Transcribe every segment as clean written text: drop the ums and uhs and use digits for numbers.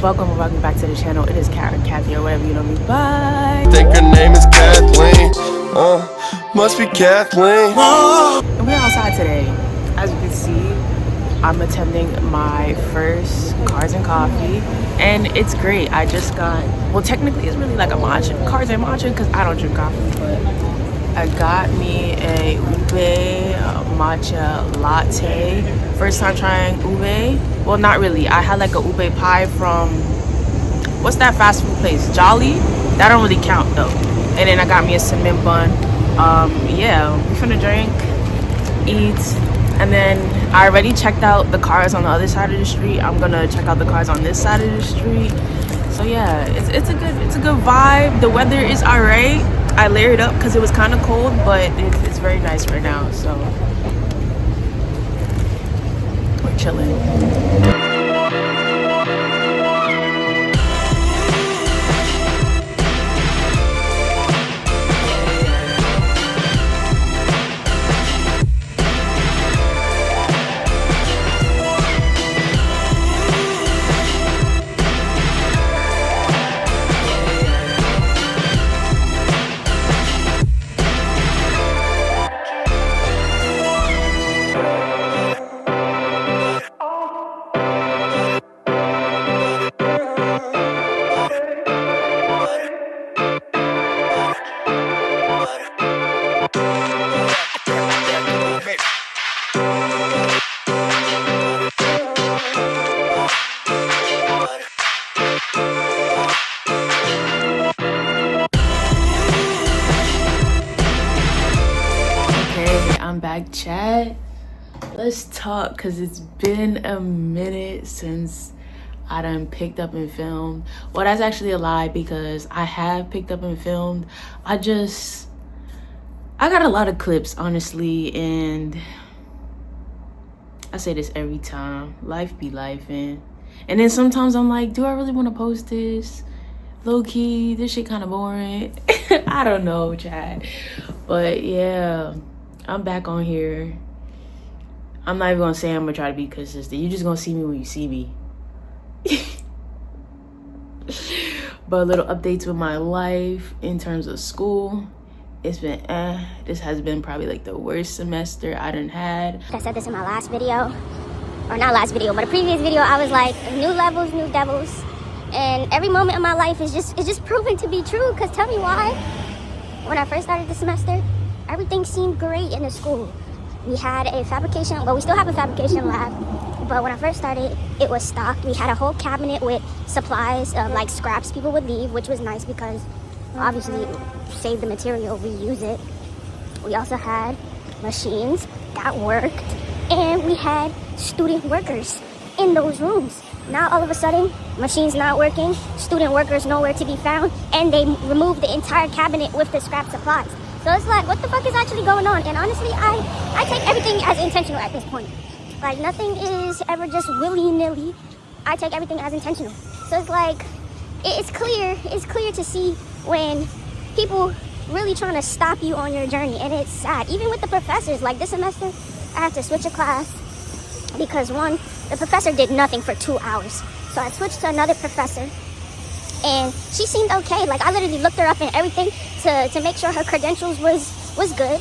welcome back to the channel. It is Karen, Kathy, or whatever you know me by. I think her name is Kathleen. Must be Kathleen. And we're outside today. As you can see, I'm attending my first Cars and Coffee, and it's great. I just got, well, technically it's really like a matcha, Cars and matcha, because I don't drink coffee, but I got me a ube matcha latte. First time trying ube. Well, not really. I had like a ube pie from, what's that fast food place? Jolly? That don't really count though. And then I got me a cement bun. Yeah, we finna drink, eat, and then I already checked out the cars on the other side of the street. I'm gonna check out the cars on this side of the street. So yeah, it's a good vibe. The weather is alright. I layered up because it was kind of cold, but it's very nice right now. So we're chilling. I'm back, chat. Let's talk, because it's been a minute since I done picked up and filmed. Well, that's actually a lie, because I have picked up and filmed. I got a lot of clips, honestly, and I say this every time. Life be lifing. And then sometimes I'm like, do I really want to post this? Low-key, this shit kind of boring. I don't know, chat. But yeah, I'm back on here. I'm not even gonna say I'm gonna try to be consistent. You're just gonna see me when you see me. But little updates with my life in terms of school. It's been this has been probably like the worst semester I done had. I said this in my last video, or not last video, but a previous video. I was like, new levels, new devils, and every moment of my life is just proven to be true. Because tell me why. When I first started the semester, everything seemed great in the school. We had a fabrication, well, we still have a fabrication lab, but when I first started, it was stocked. We had a whole cabinet with supplies of like scraps people would leave, which was nice because obviously save the material, reuse it. We also had machines that worked, and we had student workers in those rooms. Now all of a sudden, machines not working, student workers nowhere to be found, and they removed the entire cabinet with the scrap supplies. So it's like, what the fuck is actually going on? And honestly, I take everything as intentional at this point. Like, nothing is ever just willy-nilly. I take everything as intentional. So it's like, it's clear to see when people really trying to stop you on your journey. And it's sad. Even with the professors, like this semester, I had to switch a class because one, the professor did nothing for 2 hours. So I switched to another professor, and she seemed okay. Like, I literally looked her up and everything to make sure her credentials was good.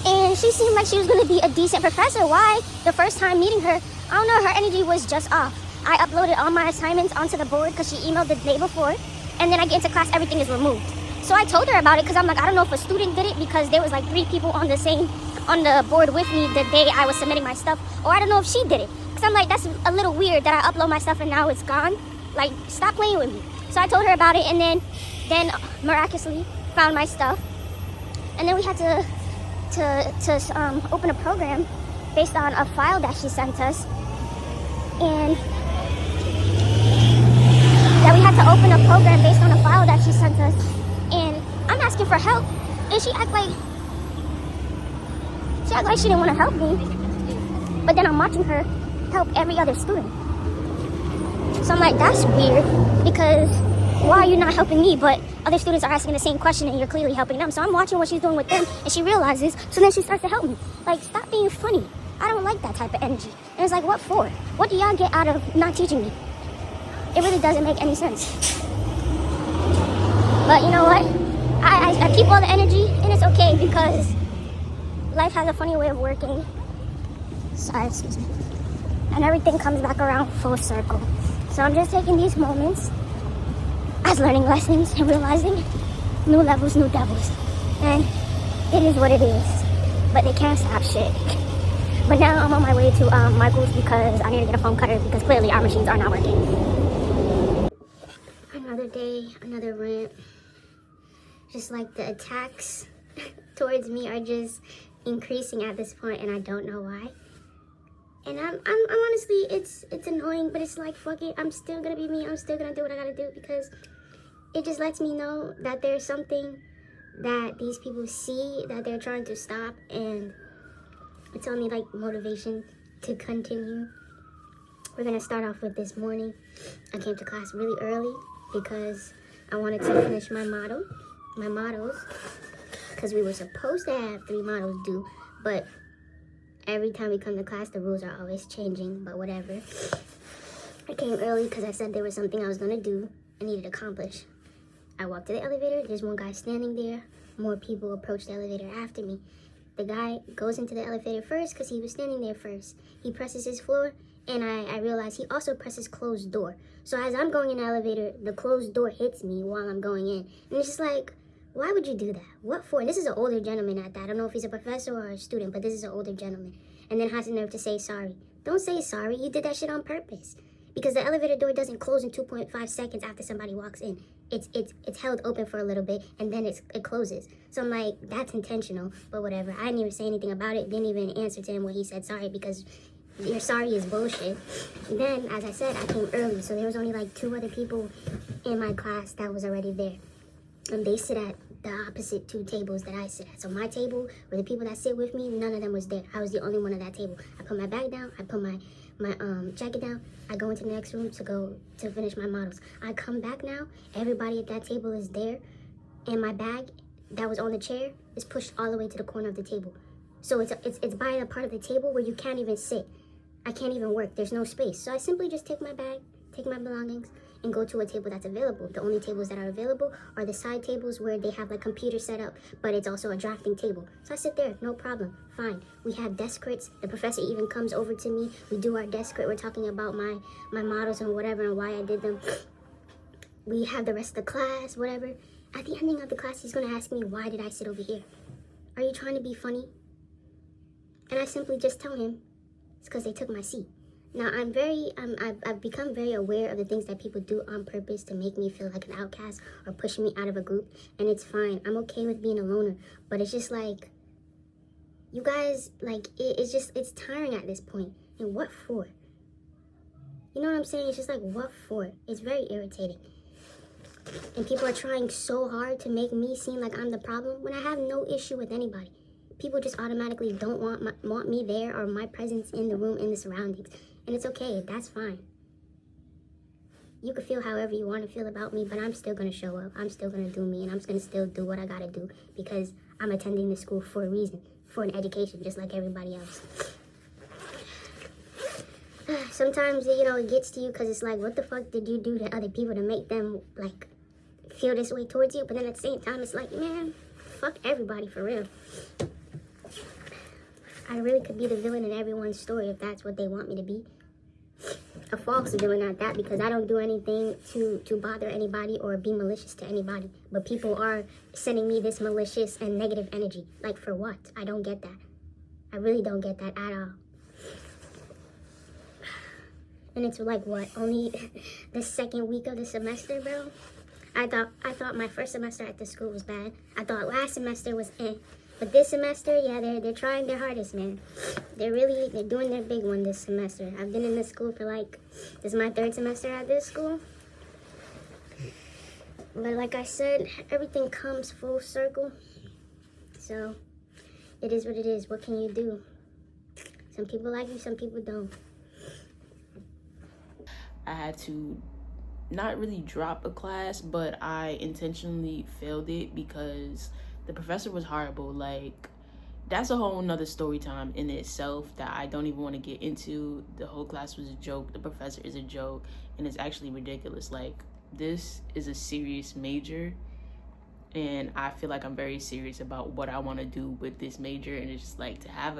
And she seemed like she was going to be a decent professor. Why? The first time meeting her, I don't know, her energy was just off. I uploaded all my assignments onto the board because she emailed the day before, and then I get into class, everything is removed. So I told her about it because I'm like, I don't know if a student did it because there was like 3 people on the board with me the day I was submitting my stuff, or I don't know if she did it. Because I'm like, that's a little weird that I upload my stuff and now it's gone. Like, stop playing with me. So I told her about it, and then miraculously found my stuff. And then we had to open a program based on a file that she sent us. And that we had to open a program based on a file that she sent us. And I'm asking for help, and she act like she didn't want to help me. But then I'm watching her help every other student. So I'm like, that's weird, because why are you not helping me, but other students are asking the same question and you're clearly helping them? So I'm watching what she's doing with them, and she realizes, so then she starts to help me. Like, stop being funny. I don't like that type of energy. And it's like, what for? What do y'all get out of not teaching me? It really doesn't make any sense. But you know what? I keep all the energy, and it's okay because life has a funny way of working. Sorry, excuse me. And everything comes back around full circle. So I'm just taking these moments as learning lessons and realizing new levels, new devils. And it is what it is. But they can't stop shit. But now I'm on my way to Michael's because I need to get a foam cutter because clearly our machines are not working. Another day, another rant. Just like the attacks towards me are just increasing at this point, and I don't know why. And I'm honestly, it's annoying, but it's like, fuck it, I'm still gonna be me. I'm still gonna do what I gotta do because it just lets me know that there's something that these people see that they're trying to stop, and it's only like motivation to continue. We're gonna start off with this morning. I came to class really early because I wanted to finish my models, because we were supposed to have 3 models due, but every time we come to class, the rules are always changing, but whatever. I came early because I said there was something I was gonna do and needed to accomplish. I walked to the elevator, there's one guy standing there, more people approached the elevator after me. The guy goes into the elevator first because he was standing there first. He presses his floor, and I realize he also presses closed door. So as I'm going in the elevator, the closed door hits me while I'm going in. And it's just like, why would you do that? What for? This is an older gentleman at that. I don't know if he's a professor or a student, but this is an older gentleman. And then has the nerve to say sorry. Don't say sorry. You did that shit on purpose. Because the elevator door doesn't close in 2.5 seconds after somebody walks in. It's held open for a little bit, and then it closes. So I'm like, that's intentional, but whatever. I didn't even say anything about it. Didn't even answer to him when he said sorry, because your sorry is bullshit. And then, as I said, I came early, so there was only like 2 other people in my class that was already there. And they sit at the opposite 2 tables that I sit at. So my table, where the people that sit with me, none of them was there. I was the only one at that table. I put my bag down, I put my jacket down, I go into the next room to finish my models. I come back now, everybody at that table is there, and my bag that was on the chair is pushed all the way to the corner of the table. So it's by the part of the table where you can't even sit. I can't even work, there's no space. So I simply just take my bag, take my belongings, and go to a table that's available. The only tables that are available are the side tables where they have like computers set up, but it's also a drafting table. So I sit there, no problem, fine. We have desk crits. The professor even comes over to me. We do our desk crit. We're talking about my models and whatever and why I did them. We have the rest of the class, whatever. At the ending of the class, he's gonna ask me, why did I sit over here? Are you trying to be funny? And I simply just tell him, it's because they took my seat. Now, I've become very aware of the things that people do on purpose to make me feel like an outcast or push me out of a group, and it's fine. I'm okay with being a loner, but it's just like, you guys, like, it's tiring at this point. And what for? You know what I'm saying? It's just like, what for? It's very irritating. And people are trying so hard to make me seem like I'm the problem when I have no issue with anybody. People just automatically don't want me there or my presence in the room, in the surroundings. And it's okay, that's fine. You can feel however you want to feel about me, but I'm still going to show up. I'm still going to do me, and I'm going to still do what I got to do because I'm attending this school for a reason, for an education, just like everybody else. Sometimes, you know, it gets to you because it's like, what the fuck did you do to other people to make them, like, feel this way towards you? But then at the same time, it's like, man, fuck everybody for real. I really could be the villain in everyone's story if that's what they want me to be. A false villain at that, because I don't do anything to bother anybody or be malicious to anybody. But people are sending me this malicious and negative energy. Like, for what? I don't get that. I really don't get that at all. And it's like, what, only the 2nd week of the semester, bro? I thought my first semester at the school was bad. I thought last semester was eh. But this semester, yeah, they're trying their hardest, man. They're doing their big one this semester. I've been in this school for like, this is my 3rd semester at this school. But like I said, everything comes full circle. So, it is what it is. What can you do? Some people like you, some people don't. I had to not really drop a class, but I intentionally failed it because the professor was horrible. Like, that's a whole nother story time in itself that I don't even want to get into. The whole class was a joke. The professor is a joke, and it's actually ridiculous. Like, this is a serious major, and I feel like I'm very serious about what I want to do with this major. And it's just like to have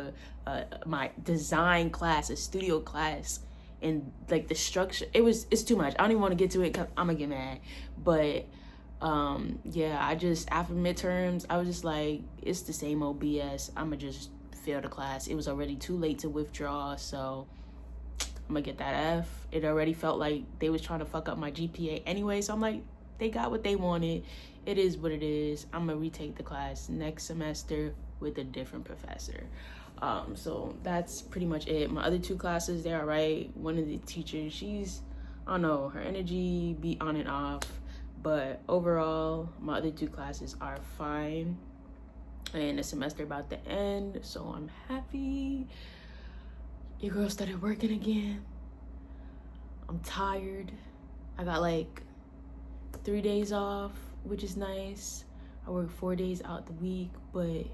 my design class, a studio class, and like the structure, it's too much. I don't even want to get to it because I'm gonna get mad. But yeah, I just, after midterms, I was just like, it's the same old BS. I'm gonna just fail the class. It was already too late to withdraw, so I'm gonna get that F. It already felt like they was trying to fuck up my GPA anyway, so I'm like, they got what they wanted. It is what it is. I'm gonna retake the class next semester with a different professor. So that's pretty much it. My other 2 classes, they're all right. One of the teachers, she's, I don't know, her energy be on and off, but overall, my other 2 classes are fine. And the semester about to end, so I'm happy. Your girl started working again. I'm tired. I got like 3 days off, which is nice. I work 4 days out the week, but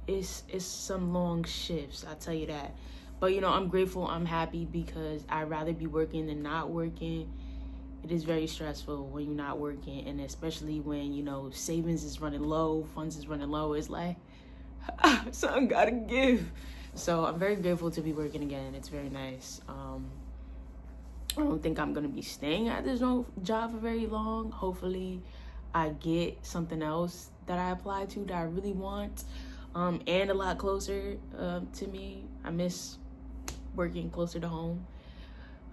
it's some long shifts, I'll tell you that. But you know, I'm grateful, I'm happy, because I'd rather be working than not working. It is very stressful when you're not working, and especially when, you know, savings is running low, funds is running low. It's like, something gotta give. So I'm very grateful to be working again. It's very nice. I don't think I'm gonna be staying at this job for very long. Hopefully I get something else that I apply to that I really want, and a lot closer to me. I miss working closer to home.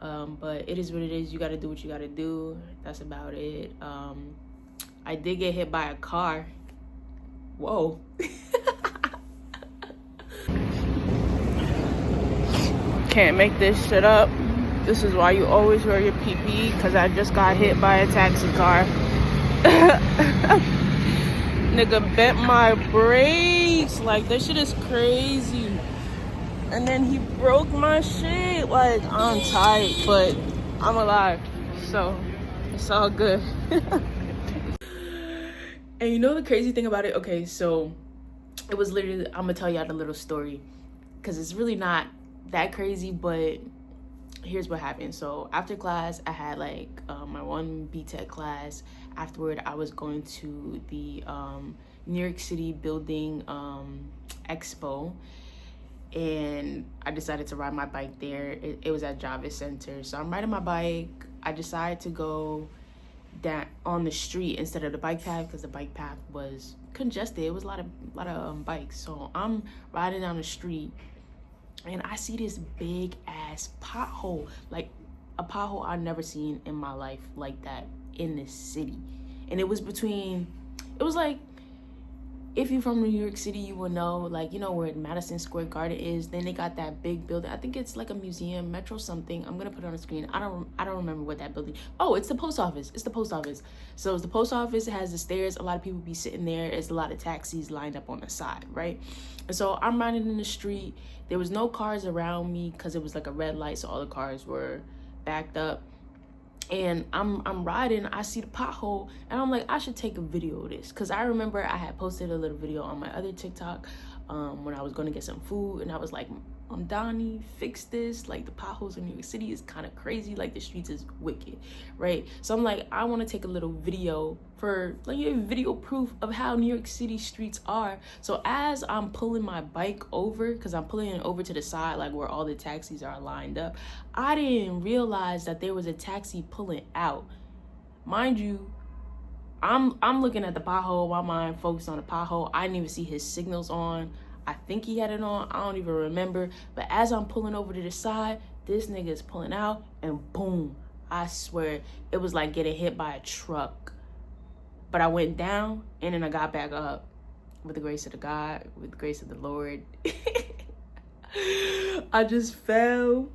But it is what it is. You gotta do what you gotta do. That's about it. I did get hit by a car. Whoa. Can't make this shit up. This is why you always wear your PPE, because I just got hit by a taxi car. Nigga bent my brakes. Like, this shit is crazy. And then he broke my shit. Like, I'm tight, but I'm alive, so it's all good. And you know the crazy thing about it? Okay, so it was literally, I'm gonna tell y'all the little story, because it's really not that crazy, but here's what happened. So after class, I had like my one BTech class. Afterward, I was going to the New York City building expo, and I decided to ride my bike there. It was at Javits Center. So I'm riding my bike. I decided to go down on the street instead of the bike path, because the bike path was congested. It was a lot of bikes. So I'm riding down the street, and I see this big ass pothole, like a pothole I've never seen in my life like that in this city. And it was like, if you're from New York City, you will know, like, you know where Madison Square Garden is. Then they got that big building. I think it's like a museum, Metro something. I'm gonna put it on the screen. I don't remember what that building. Oh, it's the post office. It's the post office. So it's the post office. It has the stairs. A lot of people be sitting there. There's a lot of taxis lined up on the side, right? And so I'm riding in the street. There was no cars around me because it was like a red light, so all the cars were backed up. And I'm riding, I see the pothole, and I'm like, I should take a video of this, because I remember I had posted a little video on my other TikTok when I was going to get some food, and I was like, Donnie, fix this. Like, the potholes in New York City is kind of crazy. Like, the streets is wicked, right? So I'm like, I want to take a little video for like a video proof of how New York City streets are. So as I'm pulling my bike over, because I'm pulling it over to the side, like where all the taxis are lined up, I didn't realize that there was a taxi pulling out. Mind you, I'm looking at the pothole, my mind focused on the pothole. I didn't even see his signals on. I think he had it on, I don't even remember. But as I'm pulling over to the side, this nigga is pulling out, and boom, I swear it was like getting hit by a truck. But I went down, and then I got back up with the grace of the God, with the grace of the Lord. I just fell,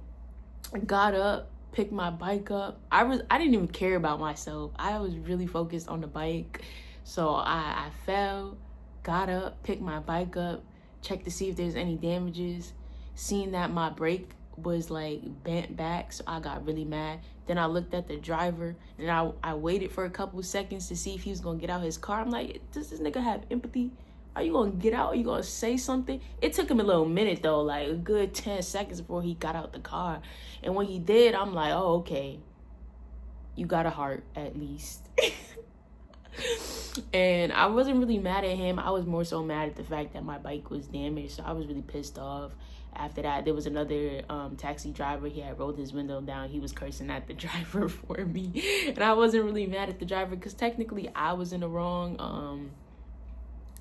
got up, picked my bike up. I didn't even care about myself. I was really focused on the bike. So I fell, got up, picked my bike up, checked to see if there's any damages. Seeing that my brake was like bent back, so I got really mad. Then I looked at the driver, and I waited for a couple seconds to see if he was gonna get out his car. I'm like, does this nigga have empathy? Are you gonna get out? Are you gonna say something? It took him a little minute though, like a good 10 seconds before he got out the car. And when he did, I'm like, oh, okay. You got a heart at least. And I wasn't really mad at him. I was more so mad at the fact that my bike was damaged. So I was really pissed off. After that, there was another taxi driver. He had rolled his window down. He was cursing at the driver for me. And I wasn't really mad at the driver because technically I was in the wrong.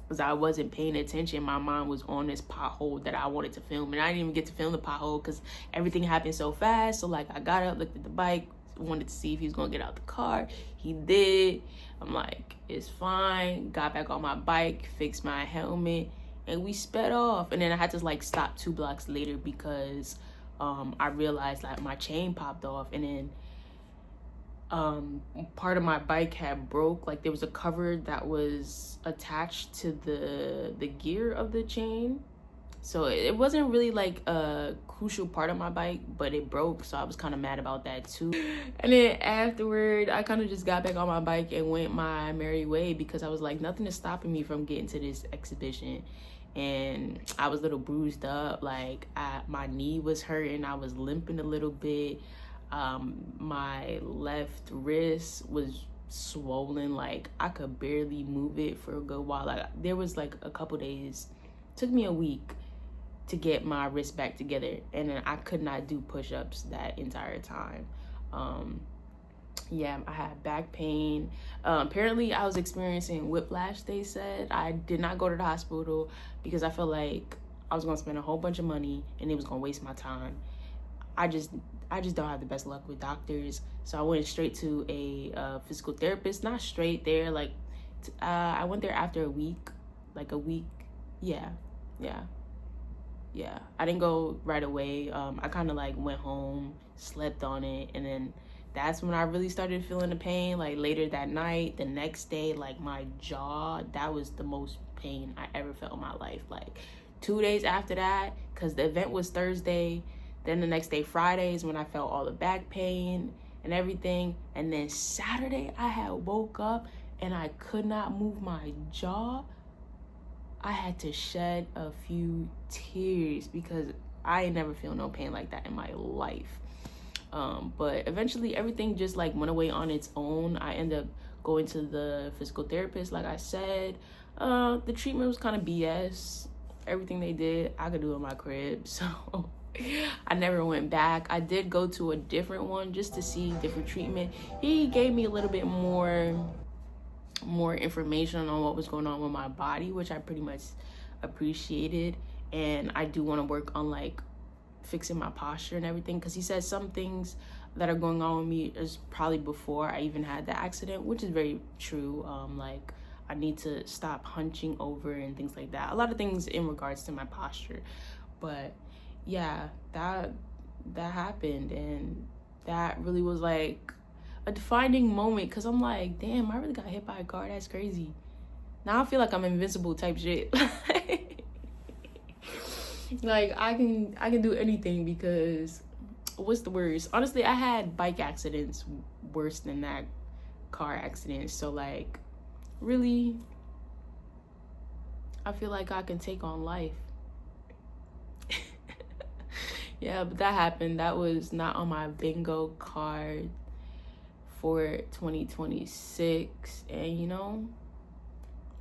Because I wasn't paying attention. My mind was on this pothole that I wanted to film. And I didn't even get to film the pothole because everything happened so fast. So like I got up, looked at the bike, wanted to see if he was gonna get out the car. He did. I'm like, it's fine. Got back on my bike, fixed my helmet, and we sped off. And then I had to like stop 2 blocks later because I realized like my chain popped off, and then part of my bike had broke. Like there was a cover that was attached to the gear of the chain. So it wasn't really like a crucial part of my bike, but it broke. So I was kind of mad about that too. And then afterward, I kind of just got back on my bike and went my merry way because I was like, nothing is stopping me from getting to this exhibition. And I was a little bruised up. Like my knee was hurting. I was limping a little bit. My left wrist was swollen. Like I could barely move it for a good while. Like there was like a couple days, took me a week to get my wrist back together, and then I could not do push-ups that entire time. Yeah, I had back pain. Apparently I was experiencing whiplash, they said. I did not go to the hospital because I felt like I was gonna spend a whole bunch of money and it was gonna waste my time. I just don't have the best luck with doctors. So I went straight to a physical therapist. Not straight there, like I went there after a week, like a week. Yeah. I didn't go right away. I kind of like went home, slept on it, and then that's when I really started feeling the pain. Like later that night, the next day, like my jaw, that was the most pain I ever felt in my life. Like 2 days after that, because the event was Thursday, then the next day, Friday, is when I felt all the back pain and everything. And then Saturday, I had woke up and I could not move my jaw. I had to shed a few tears because I ain't never feel no pain like that in my life. But eventually everything just like went away on its own. I ended up going to the physical therapist, like I said. The treatment was kind of BS. Everything they did, I could do in my crib. So I never went back. I did go to a different one just to see different treatment. He gave me a little bit more information on what was going on with my body, which I pretty much appreciated. And I do want to work on like fixing my posture and everything, because he said some things that are going on with me is probably before I even had the accident, which is very true. Like I need to stop hunching over and things like that. A lot of things in regards to my posture. But yeah, that happened, and that really was like a defining moment, because I'm like, damn, I really got hit by a car. That's crazy. Now I feel like I'm invincible type shit. Like I can do anything, because what's the worst? Honestly, I had bike accidents worse than that car accident. So like really, I feel like I can take on life. Yeah, but that happened. That was not on my bingo card for 2026, and you know,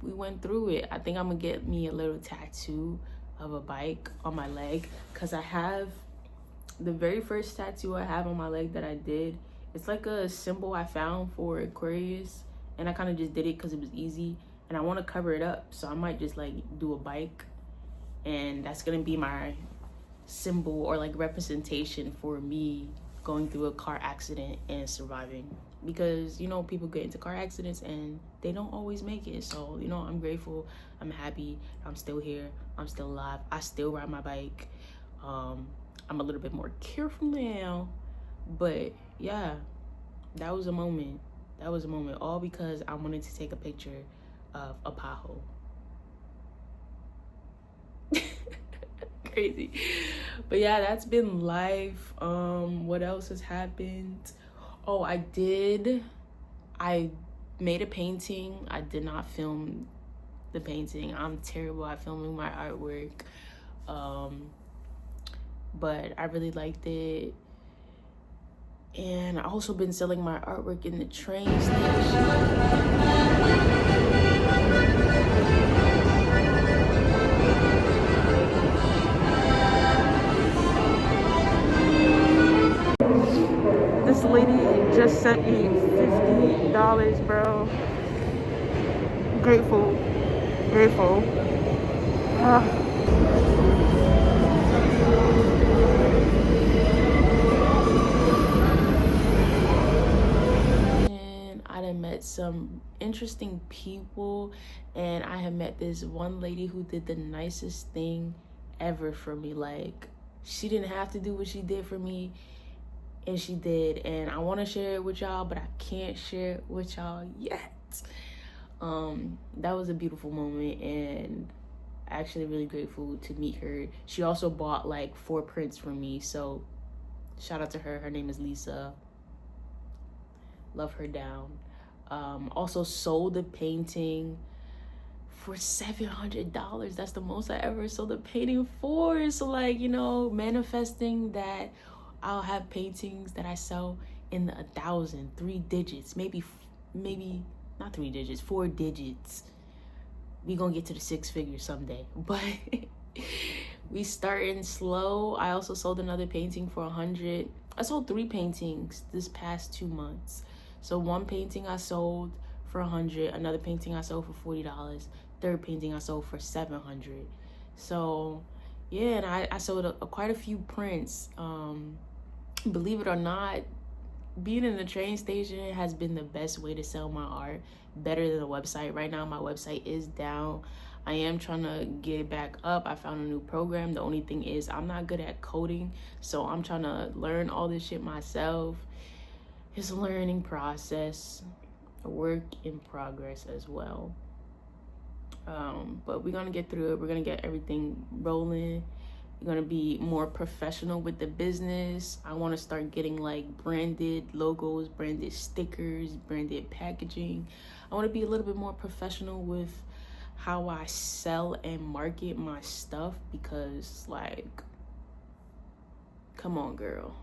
we went through it. I think I'm gonna get me a little tattoo of a bike on my leg, because I have the very first tattoo I have on my leg that I did. It's like a symbol I found for Aquarius, and I kind of just did it because it was easy, and I want to cover it up. So I might just like do a bike, and that's gonna be my symbol or like representation for me going through a car accident and surviving. Because you know, people get into car accidents and they don't always make it. So you know, I'm grateful, I'm happy, I'm still here, I'm still alive, I still ride my bike. I'm a little bit more careful now, but yeah, that was a moment. All because I wanted to take a picture of a pothole. Crazy. But yeah, that's been life. What else has happened? Oh, I made a painting. I did not film the painting. I'm terrible at filming my artwork. But I really liked it. And I also been selling my artwork in the train station. This lady just sent me $50, bro. Grateful. And I done met some interesting people, and I have met this one lady who did the nicest thing ever for me. Like, she didn't have to do what she did for me, and she did. And I want to share it with y'all, but I can't share it with y'all yet. That was a beautiful moment, and actually really grateful to meet her. She also bought like 4 prints from me, so shout out to her. Her name is Lisa. Love her down. Also sold a painting for $700. That's the most I ever sold a painting for. So, like, you know, manifesting that I'll have paintings that I sell in the 1,000, 3 digits, maybe not 3 digits, 4 digits. We gonna get to the 6 figures someday, but we starting slow. I also sold another painting for 100. I sold 3 paintings this past 2 months. So one painting I sold for 100, another painting I sold for $40, third painting I sold for 700. So yeah, and I sold quite a few prints. Believe it or not, being in the train station has been the best way to sell my art, better than the website. Right now my website is down. I am trying to get it back up. I found a new program. The only thing is I'm not good at coding, so I'm trying to learn all this shit myself. It's a learning process, a work in progress as well. But we're gonna get through it. We're gonna get everything rolling. We're gonna be more professional with the business. I want to start getting like branded logos, branded stickers, branded packaging. I want to be a little bit more professional with how I sell and market my stuff, because, like, come on, girl.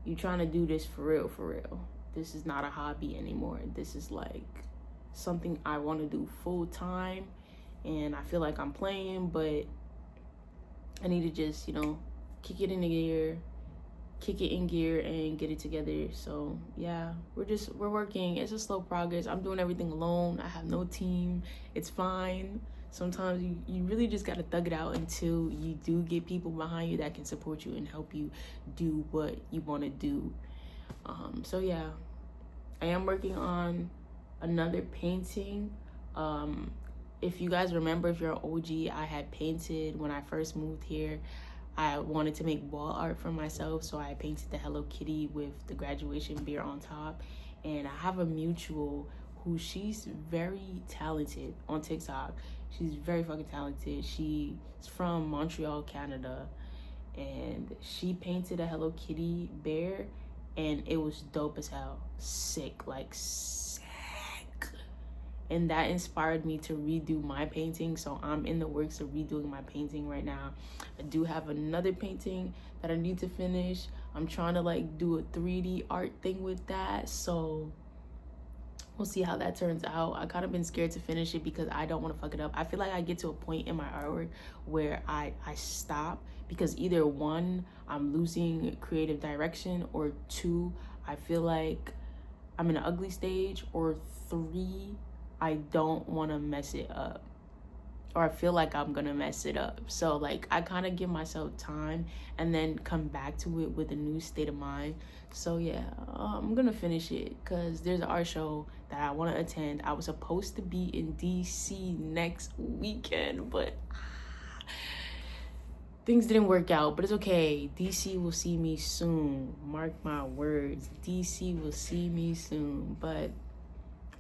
You trying to do this for real, for real. This is not a hobby anymore. This is like something I want to do full time, and I feel like I'm playing, but I need to just, you know, kick it in gear and get it together. So yeah, we're working. It's a slow progress. I'm doing everything alone. I have no team. It's fine. Sometimes you really just gotta thug it out until you do get people behind you that can support you and help you do what you want to do. So yeah, I am working on another painting. If you guys remember, if you're an OG, I had painted when I first moved here. I wanted to make wall art for myself, so I painted the Hello Kitty with the graduation beer on top. And I have a mutual who, she's very talented on TikTok. She's very fucking talented. She's from Montreal, Canada, and she painted a Hello Kitty bear, and it was dope as hell. Sick, like sick. And that inspired me to redo my painting. So I'm in the works of redoing my painting right now. I do have another painting that I need to finish. I'm trying to like do a 3D art thing with that. So we'll see how that turns out. I kind of been scared to finish it because I don't want to fuck it up. I feel like I get to a point in my artwork where I stop, because either 1, I'm losing creative direction, or 2, I feel like I'm in an ugly stage, or 3, I don't want to mess it up, or I feel like I'm gonna mess it up. So like I kind of give myself time and then come back to it with a new state of mind. So yeah, I'm gonna finish it because there's an art show that I want to attend. I was supposed to be in DC next weekend, but things didn't work out. But it's okay. DC will see me soon. Mark my words. DC will see me soon. But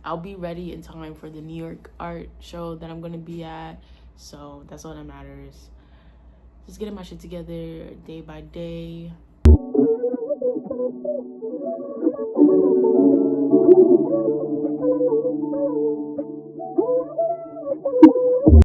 I'll be ready in time for the New York art show that I'm gonna be at. So that's all that matters. Just getting my shit together day by day.